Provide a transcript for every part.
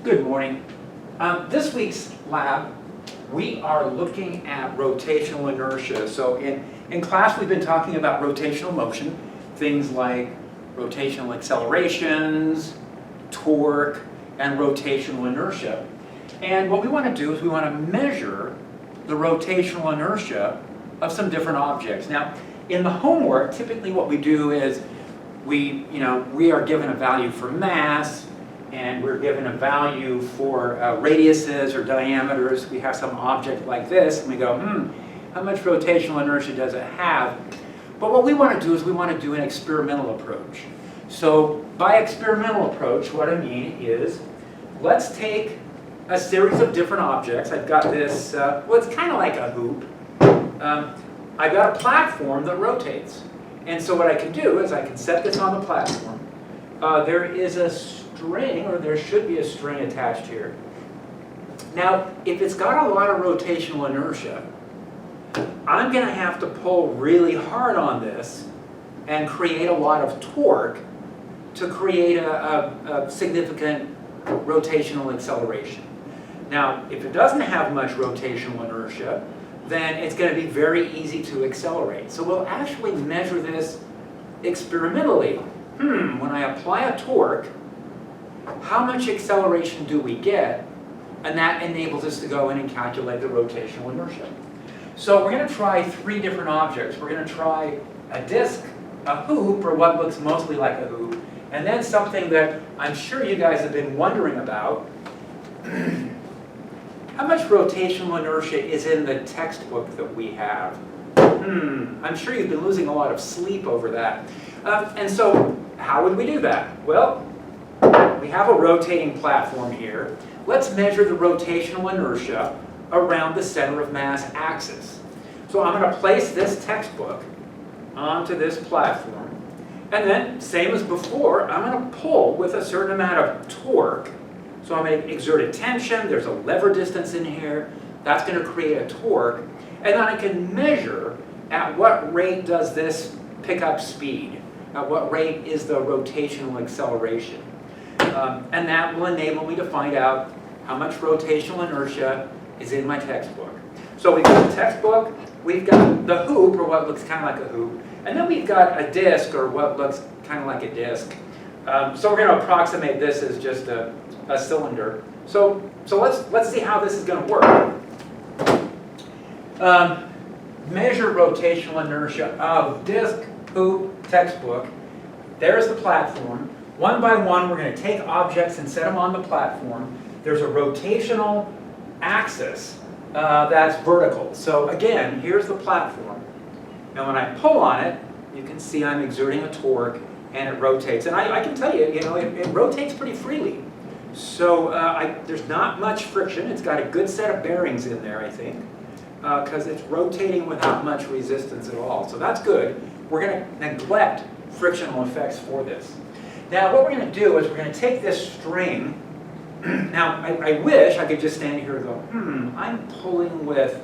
Good morning. This week's lab, we are looking at rotational inertia. So in class, we've been talking about rotational motion, things like rotational accelerations, torque, and rotational inertia. And what we want to do is we want to measure the rotational inertia of some different objects. Now, in the homework, typically what we do is we are given a value for mass, and we're given a value for radiuses or diameters. We have some object like this, and we go, how much rotational inertia does it have? But what we want to do is we want to do an experimental approach. So by experimental approach, what I mean is, let's take a series of different objects. I've got this, well, it's kind of like a hoop. I've got a platform that rotates. And so what I can do is I can set this on the platform. There is a string, or there should be a string attached here. Now, if it's got a lot of rotational inertia, I'm going to have to pull really hard on this and create a lot of torque to create a significant rotational acceleration. Now, if it doesn't have much rotational inertia, then it's going to be very easy to accelerate. So we'll actually measure this experimentally. When I apply a torque, how much acceleration do we get? And that enables us to go in and calculate the rotational inertia. So we're going to try three different objects. We're going to try a disc, a hoop, or what looks mostly like a hoop, and then something that I'm sure you guys have been wondering about. How much rotational inertia is in the textbook that we have? I'm sure you've been losing a lot of sleep over that. And so how would we do that? Well, we have a rotating platform here. Let's measure the rotational inertia around the center of mass axis. So I'm going to place this textbook onto this platform. And then, same as before, I'm going to pull with a certain amount of torque. So I'm going to exert a tension. There's a lever distance in here. That's going to create a torque. And then I can measure at what rate does this pick up speed. At what rate is the rotational acceleration. And that will enable me to find out how much rotational inertia is in my textbook. So we've got the textbook, we've got the hoop, or what looks kind of like a hoop, and then we've got a disc, or what looks kind of like a disc. So we're going to approximate this as just a cylinder. So let's see how this is going to work. Measure rotational inertia of disc, hoop, textbook. There's the platform. One by one, we're going to take objects and set them on the platform. There's a rotational axis that's vertical. So again, here's the platform. And when I pull on it, you can see I'm exerting a torque, and it rotates. And I can tell you, it rotates pretty freely. So there's not much friction. It's got a good set of bearings in there, I think, because it's rotating without much resistance at all. So that's good. We're going to neglect frictional effects for this. Now, what we're going to do is we're going to take this string. Now, I wish I could just stand here and go, I'm pulling with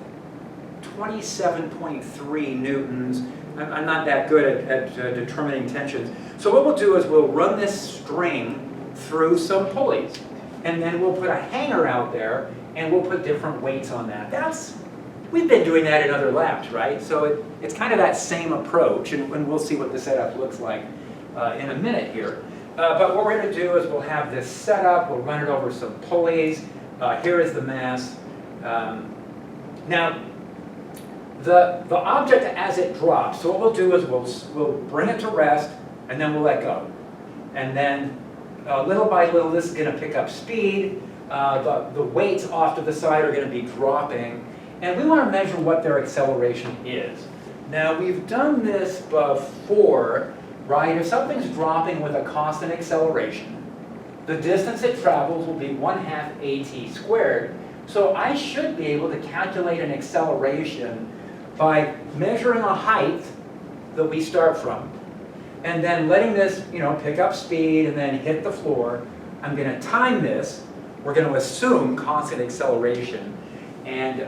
27.3 newtons. I'm not that good at determining tensions. So what we'll do is we'll run this string through some pulleys. And then we'll put a hanger out there, and we'll put different weights on that. We've been doing that in other labs, right? So it's kind of that same approach, and we'll see what the setup looks like in a minute here. But what we're going to do is we'll have this set up, we'll run it over some pulleys. Here is the mass. Now, the object as it drops, so what we'll do is we'll bring it to rest, and then we'll let go. And then little by little, this is going to pick up speed. The weights off to the side are going to be dropping. And we want to measure what their acceleration is. Now, we've done this before, right? If something's dropping with a constant acceleration, the distance it travels will be 1/2 at squared. So I should be able to calculate an acceleration by measuring a height that we start from, and then letting this, pick up speed and then hit the floor. I'm going to time this. We're going to assume constant acceleration. And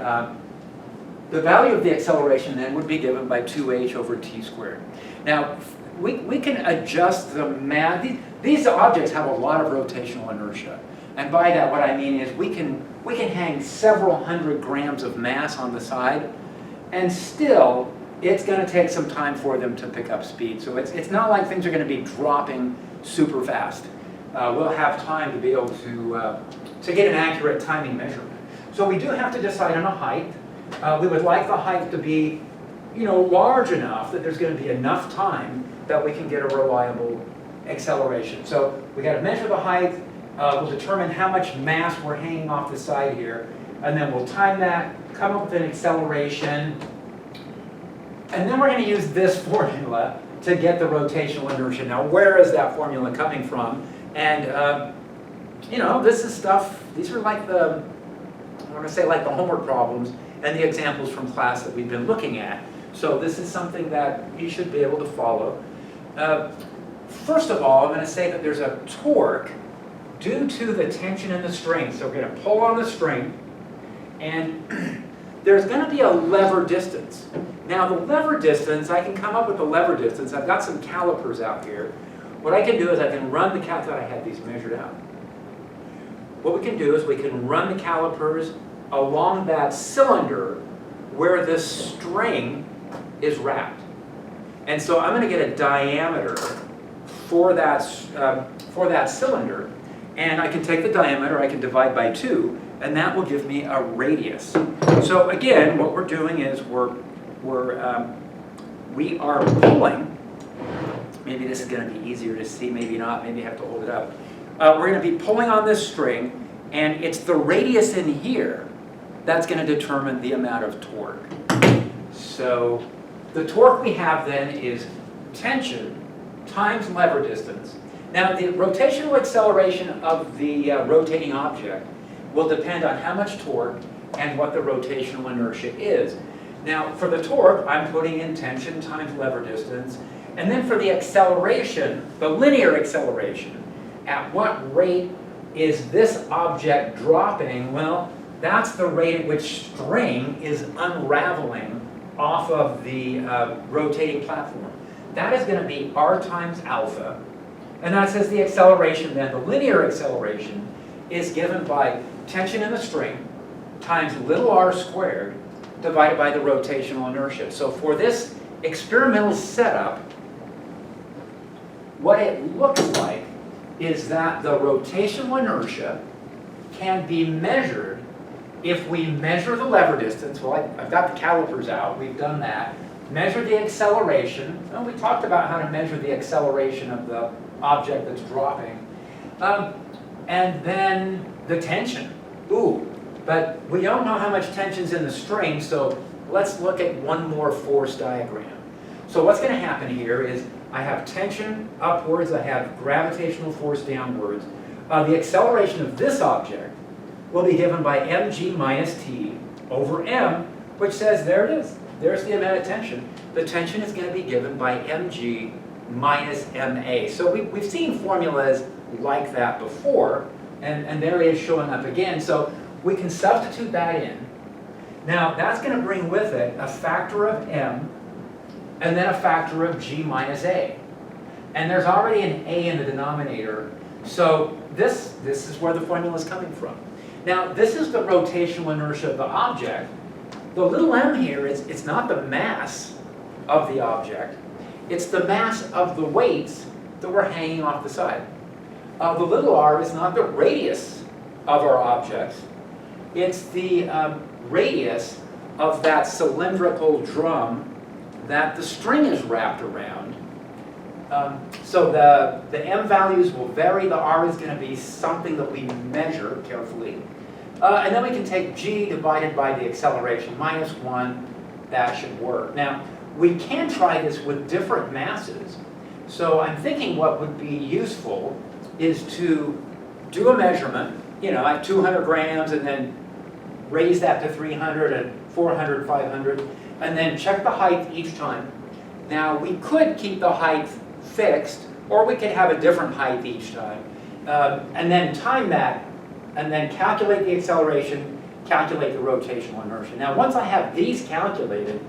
the value of the acceleration then would be given by 2h over t squared. Now, we can adjust the math. These objects have a lot of rotational inertia. And by that, what I mean is we can hang several hundred grams of mass on the side, and still, it's going to take some time for them to pick up speed. So it's not like things are going to be dropping super fast. We'll have time to be able to get an accurate timing measurement. So we do have to decide on a height. We would like the height to be, large enough that there's going to be enough time that we can get a reliable acceleration. So we got to measure the height. We'll determine how much mass we're hanging off the side here, and then we'll time that, come up with an acceleration, and then we're going to use this formula to get the rotational inertia. Now, where is that formula coming from? And, this is stuff, these are like the homework problems and the examples from class that we've been looking at. So this is something that you should be able to follow. First of all, I'm going to say that there's a torque due to the tension in the string. So we're going to pull on the string, and there's going to be a lever distance. Now the lever distance, I can come up with the lever distance. I've got some calipers out here. What I can do is I can run the I thought I had these measured out. What we can do is we can run the calipers along that cylinder where this string is wrapped. And so I'm going to get a diameter for that cylinder, and I can take the diameter, I can divide by 2, and that will give me a radius. So again, what we're doing is we are pulling. Maybe this is going to be easier to see, maybe not, maybe I have to hold it up. We're going to be pulling on this string, and it's the radius in here that's going to determine the amount of torque. So the torque we have then is tension times lever distance. Now the rotational acceleration of the rotating object will depend on how much torque and what the rotational inertia is. Now for the torque, I'm putting in tension times lever distance. And then for the acceleration, the linear acceleration, at what rate is this object dropping? Well, that's the rate at which string is unraveling off of the rotating platform. That is going to be r times alpha. And that says the acceleration then, the linear acceleration, is given by tension in the string times little r squared divided by the rotational inertia. So for this experimental setup, what it looks like is that the rotational inertia can be measured if we measure the lever distance. Well, I've got the calipers out, we've done that. Measure the acceleration. Well, we talked about how to measure the acceleration of the object that's dropping. And then the tension. Ooh, but we don't know how much tension's in the string, so let's look at one more force diagram. So what's going to happen here is I have tension upwards, I have gravitational force downwards. The acceleration of this object will be given by mg minus t over m, which says there it is. There's the amount of tension. The tension is going to be given by mg minus ma. So we've seen formulas like that before, and there it is showing up again. So we can substitute that in. Now that's going to bring with it a factor of m, and then a factor of g minus a. And there's already an a in the denominator, so this is where the formula is coming from. Now this is the rotational inertia of the object. The little m here it's not the mass of the object, it's the mass of the weights that we're hanging off the side. The little r is not the radius of our objects, it's the radius of that cylindrical drum that the string is wrapped around. So the m values will vary. The r is going to be something that we measure carefully. And then we can take g divided by the acceleration, minus 1. That should work. Now, we can try this with different masses. So I'm thinking what would be useful is to do a measurement, at 200 grams, and then raise that to 300 and 400, 500, and then check the height each time. Now, we could keep the height fixed, or we could have a different height each time, and then time that, and then calculate the acceleration, calculate the rotational inertia. Now, once I have these calculated,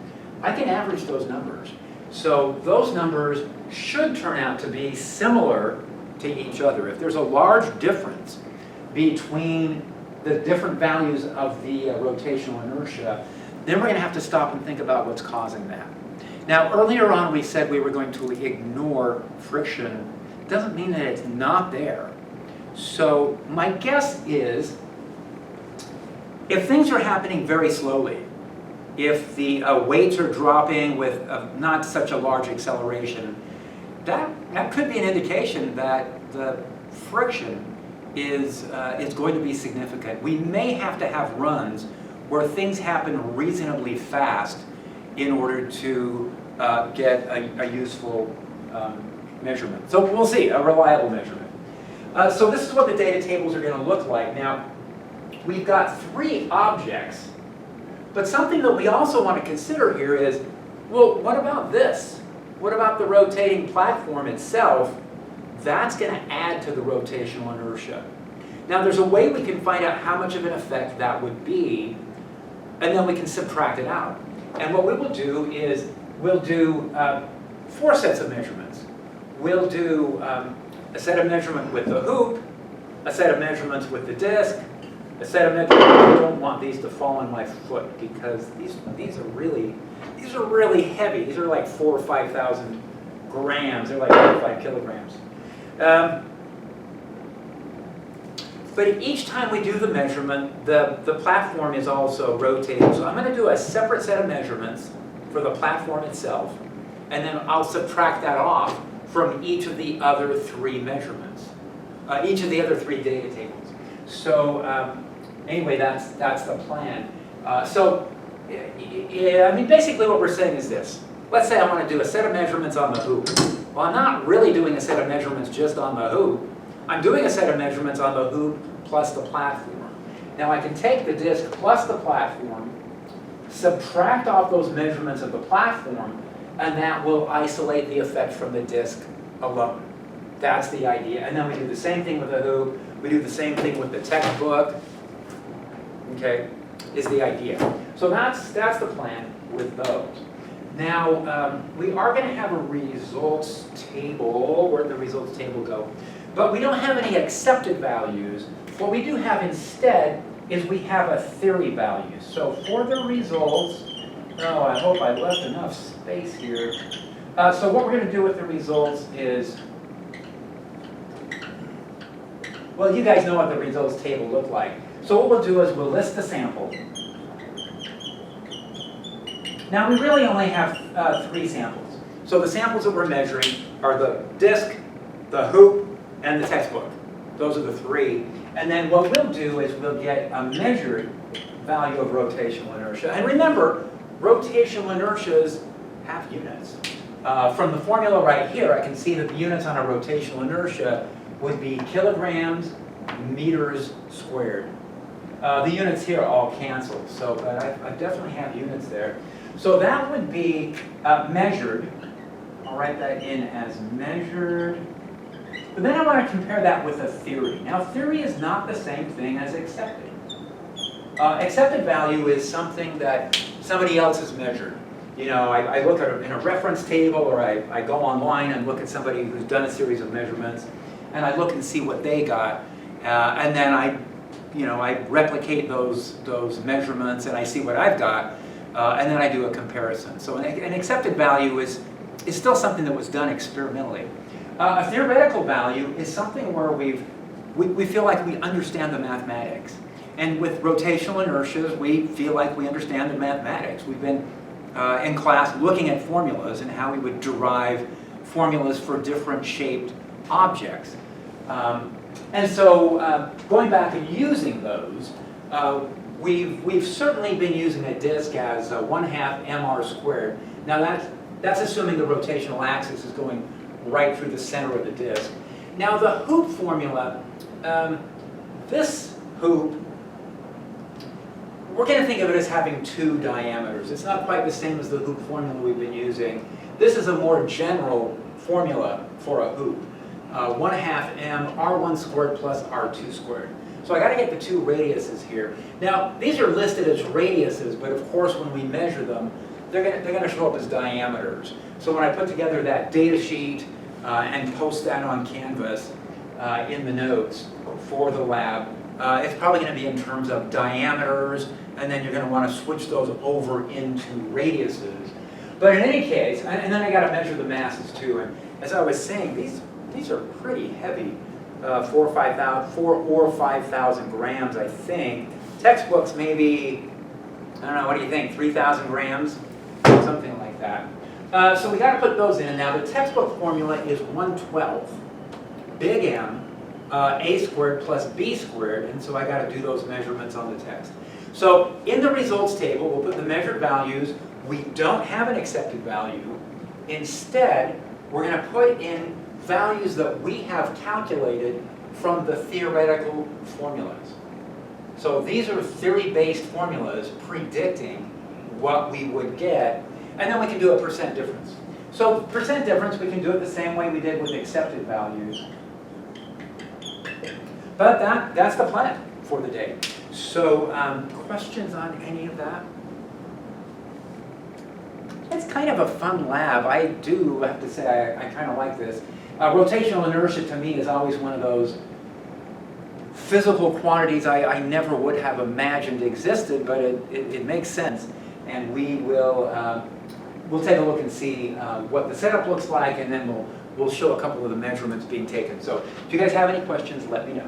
I can average those numbers. So those numbers should turn out to be similar to each other. If there's a large difference, between the different values of the rotational inertia, then we're going to have to stop and think about what's causing that. Now, earlier on we said we were going to ignore friction. Doesn't mean that it's not there. So my guess is, if things are happening very slowly, if the weights are dropping with not such a large acceleration, that could be an indication that the friction is going to be significant. We may have to have runs where things happen reasonably fast in order to get a useful measurement. So we'll see, a reliable measurement. So this is what the data tables are going to look like. Now, we've got 3 objects, but something that we also want to consider here is, well, what about this? What about the rotating platform itself? That's going to add to the rotational inertia. Now, there's a way we can find out how much of an effect that would be, and then we can subtract it out. And what we will do is, we'll do 4 sets of measurements. We'll do a set of measurements with the hoop, a set of measurements with the disc, a set of measurements. I don't want these to fall on my foot because these are really heavy. These are like 4,000 or 5,000 grams. They're like 35 kilograms. But each time we do the measurement, the platform is also rotating. So I'm going to do a separate set of measurements for the platform itself, and then I'll subtract that off from each of the other 3 measurements, each of the other 3 data tables. So anyway, that's the plan. I mean, basically what we're saying is this. Let's say I want to do a set of measurements on the hoop. Well, I'm not really doing a set of measurements just on the hoop. I'm doing a set of measurements on the hoop plus the platform. Now I can take the disc plus the platform, subtract off those measurements of the platform, and that will isolate the effect from the disc alone. That's the idea. And then we do the same thing with the hoop. We do the same thing with the textbook. Okay, is the idea. So that's the plan with those. Now, we are going to have a results table. Where did the results table go? But we don't have any accepted values. What we do have instead is we have a theory value. So for the results, oh, I hope I left enough space here. So what we're going to do with the results is, well, you guys know what the results table looked like. So what we'll do is we'll list the sample. Now we really only have 3 samples. So the samples that we're measuring are the disc, the hoop, and the textbook. Those are the 3. And then what we'll do is we'll get a measured value of rotational inertia. And remember, rotational inertias have units. From the formula right here, I can see that the units on a rotational inertia would be kilograms, meters squared. The units here all cancel, so but I definitely have units there. So that would be measured. I'll write that in as measured. But then I want to compare that with a theory. Now, theory is not the same thing as accepted. Accepted value is something that somebody else has measured. You know, I look at it in a reference table, or I go online and look at somebody who's done a series of measurements, and I look and see what they got, and then I replicate those measurements, and I see what I've got, and then I do a comparison. So an accepted value is still something that was done experimentally. A theoretical value is something where we feel like we understand the mathematics. And with rotational inertias, we feel like we understand the mathematics. We've been in class looking at formulas and how we would derive formulas for different shaped objects. And so going back and using those, we've certainly been using a disk as 1/2 mr squared. Now that's assuming the rotational axis is going right through the center of the disk. Now the hoop formula, this hoop, we're going to think of it as having 2 diameters. It's not quite the same as the hoop formula we've been using. This is a more general formula for a hoop. 1/2 m r1 squared plus r2 squared. So I got to get the 2 radiuses here. Now these are listed as radiuses, but of course when we measure them, they're going to show up as diameters. So when I put together that data sheet and post that on Canvas, in the notes for the lab. It's probably going to be in terms of diameters, and then you're going to want to switch those over into radiuses. But in any case, and then I got to measure the masses too. And as I was saying, these are pretty heavy, 4 or 5,000 grams, I think. Textbooks maybe, I don't know, what do you think? 3,000 grams, something like that. So we got to put those in. And now the textbook formula is 1/12 big M a squared plus b squared, and so I got to do those measurements on the text. So in the results table, we'll put the measured values. We don't have an accepted value. Instead, we're going to put in values that we have calculated from the theoretical formulas. So these are theory-based formulas predicting what we would get, and then we can do a percent difference. So percent difference, we can do it the same way we did with accepted values. But that's the plan for the day. So questions on any of that? It's kind of a fun lab. I do have to say I kind of like this. Rotational inertia to me is always one of those physical quantities I never would have imagined existed, but it makes sense. And we'll take a look and see what the setup looks like, and then we'll show a couple of the measurements being taken. So if you guys have any questions, let me know.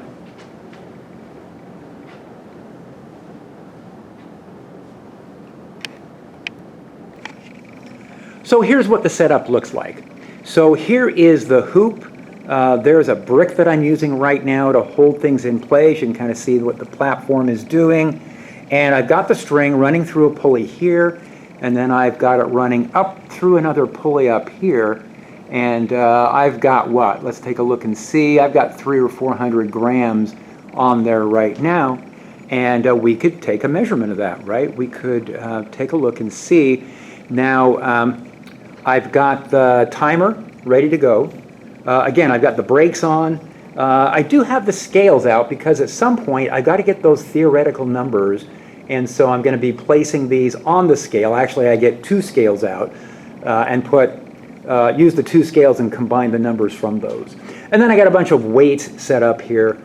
So here's what the setup looks like. So here is the hoop. There's a brick that I'm using right now to hold things in place. You can kind of see what the platform is doing. And I've got the string running through a pulley here, and then I've got it running up through another pulley up here. And I've got what? Let's take a look and see. I've got 300 or 400 grams on there right now. And we could take a measurement of that, right? We could take a look and see. Now, I've got the timer ready to go. Again, I've got the brakes on. I do have the scales out because at some point I've got to get those theoretical numbers, and so I'm going to be placing these on the scale. Actually, I get 2 scales out and use the 2 scales and combine the numbers from those. And then I got a bunch of weights set up here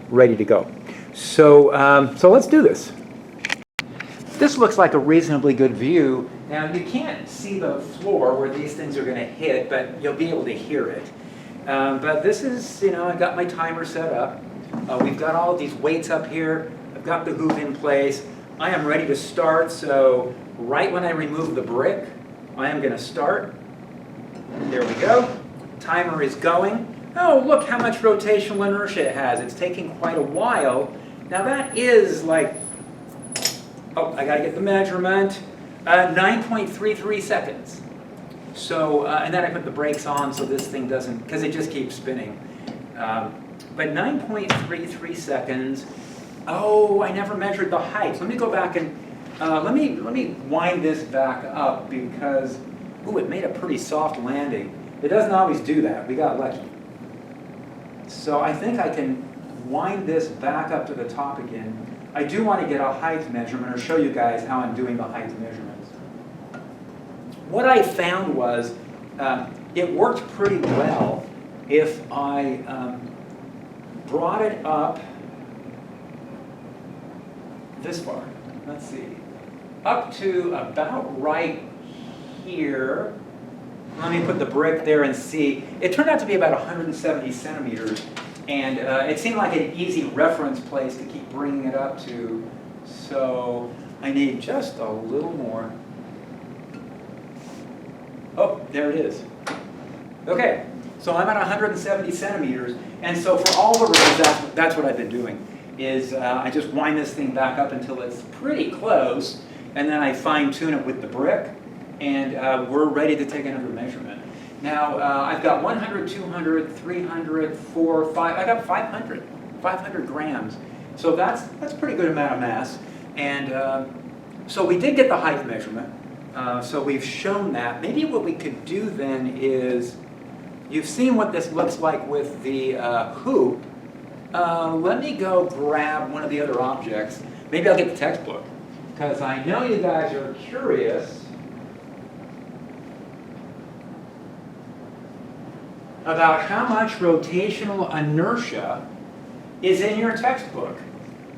ready to go. So let's do this. This looks like a reasonably good view. Now you can't see the floor where these things are going to hit, but you'll be able to hear it. But this is, I've got my timer set up. We've got all of these weights up here. I've got the hoop in place. I am ready to start, so right when I remove the brick, I am going to start. There we go. Timer is going. Oh, look how much rotational inertia it has. It's taking quite a while. Now that is like, I got to get the measurement. 9.33 seconds. So, and then I put the brakes on so this thing doesn't, because it just keeps spinning. But 9.33 seconds. Oh, I never measured the height. Let me go back and, let me wind this back up because, ooh, it made a pretty soft landing. It doesn't always do that. We got lucky. So I think I can wind this back up to the top again. I do want to get a height measurement or show you guys how I'm doing the height measurements. What I found was it worked pretty well if I brought it up this far. Let's see. Up to about right here. Let me put the brick there and see. It turned out to be about 170 centimeters. And it seemed like an easy reference place to keep bringing it up to. So I need just a little more. Oh, there it is. Okay, so I'm at 170 centimeters. And so for all the rows, that's what I've been doing, is I just wind this thing back up until it's pretty close. And then I fine tune it with the brick. And we're ready to take another measurement. Now, I've got 100, 200, 300, 400, 500, I got 500 grams. So that's a pretty good amount of mass. And so we did get the height measurement. So we've shown that. Maybe what we could do then is, you've seen what this looks like with the hoop. Let me go grab one of the other objects. Maybe I'll get the textbook, because I know you guys are curious. about how much rotational inertia is in your textbook.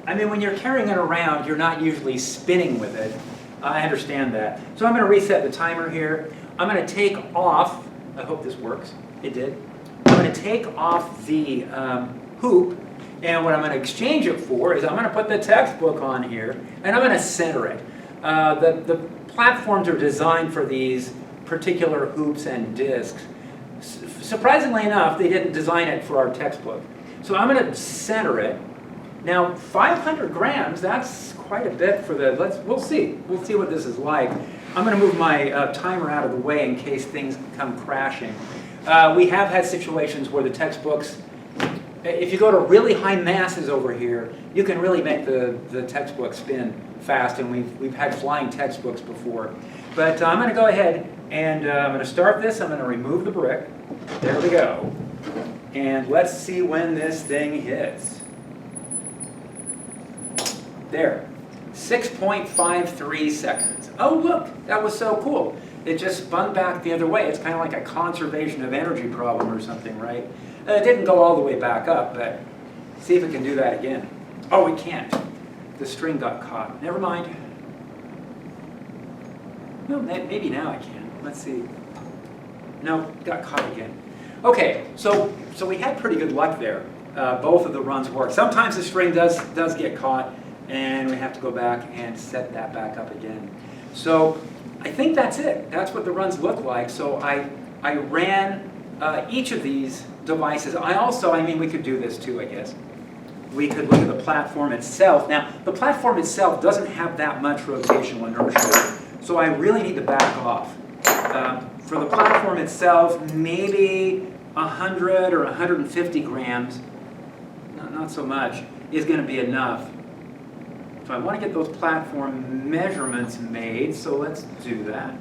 I mean, when you're carrying it around, you're not usually spinning with it. I understand that. So I'm going to reset the timer here. I'm going to take off, I hope this works. It did. I'm going to take off the hoop, and what I'm going to exchange it for is I'm going to put the textbook on here, and I'm going to center it. The platforms are designed for these particular hoops and discs. Surprisingly enough, they didn't design it for our textbook. So I'm going to center it. Now, 500 grams, that's quite a bit for the, we'll see. We'll see what this is like. I'm going to move my timer out of the way in case things come crashing. We have had situations where the textbooks, if you go to really high masses over here, you can really make the textbook spin fast, and we've had flying textbooks before. But I'm going to go ahead and I'm going to start this. I'm going to remove the brick. There we go. And let's see when this thing hits. There, 6.53 seconds. Oh, look, that was so cool. It just spun back the other way. It's kind of like a conservation of energy problem or something, right? It didn't go all the way back up, but see if it can do that again. Oh, it can't. The string got caught. Never mind. No, maybe now I can. Let's see. No, got caught again. Okay, so we had pretty good luck there. Both of the runs worked. Sometimes the string does get caught, and we have to go back and set that back up again. So I think that's it. That's what the runs look like. So I ran each of these devices. I mean, we could do this too, I guess. We could look at the platform itself. Now, the platform itself doesn't have that much rotational inertia, so I really need to back off. For the platform itself, maybe 100 or 150 grams, not so much, is going to be enough. So I want to get those platform measurements made, so let's do that.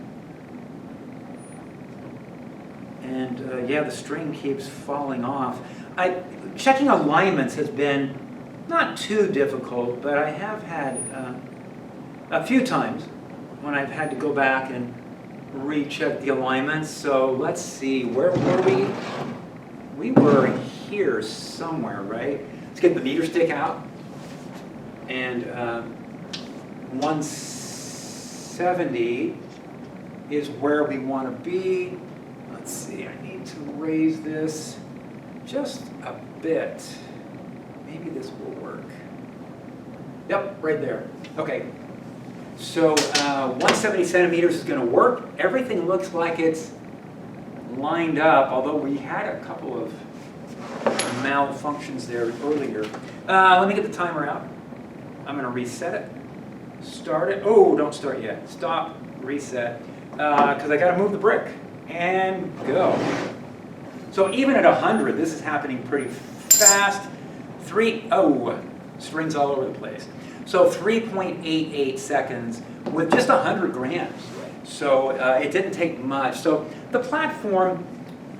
And yeah, the string keeps falling off. Checking alignments has been not too difficult, but I have had a few times when I've had to go back and recheck the alignments. So let's see, where were we? We were here somewhere, right? Let's get the meter stick out. And 170 is where we want to be. Let's see, I need to raise this just a bit. Maybe this will work. Yep, right there. Okay, so 170 centimeters is going to work. Everything looks like it's lined up, although we had a couple of malfunctions there earlier. Let me get the timer out. I'm going to reset it. Start it. Oh, don't start yet. Stop. Reset. Because I got to move the brick. And go. So even at 100, this is happening pretty fast. Strings all over the place. So 3.88 seconds with just 100 grams. So it didn't take much. So the platform,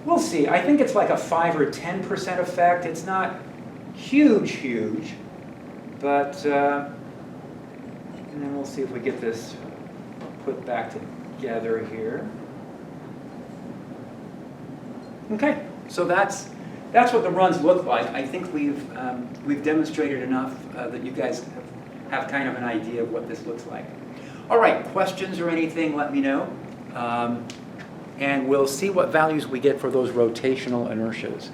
we'll see. I think it's like a 5 or 10% effect. It's not huge. But, and then we'll see if we get this put back together here. Okay, so that's what the runs look like. I think we've demonstrated enough that you guys have kind of an idea of what this looks like. All right, questions or anything, let me know. And we'll see what values we get for those rotational inertias.